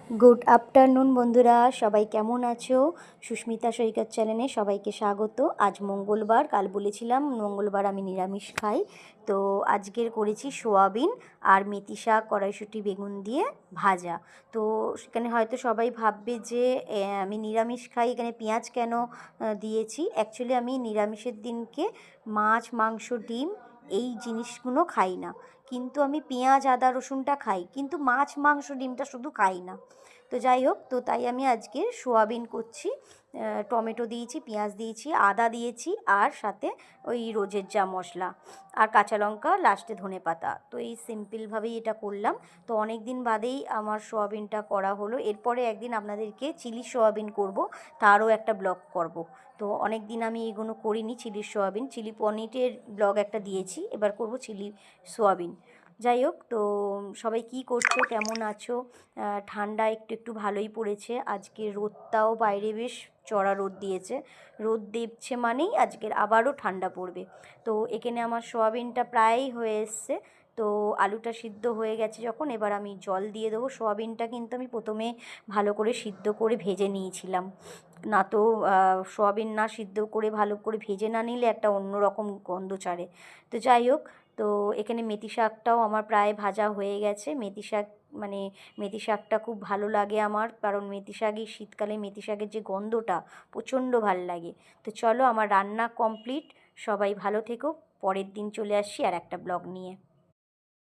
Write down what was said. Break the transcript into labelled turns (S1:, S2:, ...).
S1: Good afternoon বন্ধুরা, সবাই কেমন আছো? সুস্মিতা সৈকত চ্যানেলে সবাইকে স্বাগত। আজ মঙ্গলবার, কাল বলেছিলাম মঙ্গলবার আমি নিরামিষ খাই। তো আজকের করেছি সোয়াবিন আর মেথি শাক, কড়াইশুঁটি, বেগুন দিয়ে ভাজা। তো সেখানে হয়তো সবাই ভাববে যে আমি নিরামিষ খাই, এখানে পেঁয়াজ কেন দিয়েছি। অ্যাকচুয়ালি আমি নিরামিষের দিনকে মাছ, মাংস, ডিম এই জিনিসগুলো খাই না, কিন্তু আমি পেঁয়াজ, আদা, রসুনটা খাই, কিন্তু মাছ, মাংস, ডিমটা শুধু খাই না। তো যাই হোক, তো তাই আমি আজকে সোয়াবিন করছি। টমেটো দিয়েছি, পেঁয়াজ দিয়েছি, আদা দিয়েছি, আর সাথে ওই রোজের যা মশলা, আর কাঁচা লঙ্কা, লাস্টে ধনেপাতা। তো এই সিম্পলভাবেই এটা করলাম। তো অনেক দিন বাদেই আমার সোয়াবিনটা করা হলো। এরপরে একদিন আপনাদেরকে চিলি সোয়াবিন করব, তারও একটা ব্লগ করব। তো অনেক দিন আমি এগুলো করিনি, চিলি সোয়াবিন, চিলি পনিরের ব্লগ একটা দিয়েছি, এবার করব চিলি সোয়াবিন। যাই হোক, তো সবাই কী করছো, কেমন আছো? ঠান্ডা একটু একটু ভালোই পড়েছে। আজকে রোদটাও বাইরে বেশ চড়া রোদ দিয়েছে। রোদ দিচ্ছে মানেই আজকের আবারও ঠান্ডা পড়বে। তো এখানে আমার সোয়াবিনটা প্রায় হয়ে এসছে। তো আলুটা সিদ্ধ হয়ে গেছে যখন, এবার আমি জল দিয়ে দেবো। সোয়াবিনটা কিন্তু আমি প্রথমে ভালো করে সিদ্ধ করে ভেজে নিয়েছিলাম, না তো সোয়াবিন না সিদ্ধ করে ভালো করে ভেজে না নিলে একটা অন্যরকম গন্ধ ছাড়ে। তো যাই হোক, তো এখানে মেথি শাকটাও আমার প্রায় ভাজা হয়ে গেছে। মেথি শাক মানে মেথি শাকটা খুব ভালো লাগে আমার, কারণ মেথি শাকই শীতকালে মেথি শাকের যে গন্ধটা প্রচণ্ড ভাল লাগে। তো চলো, আমার রান্না কমপ্লিট। সবাই ভালো থেকো। পরের দিন চলে আসছি আর একটা ব্লগ নিয়ে।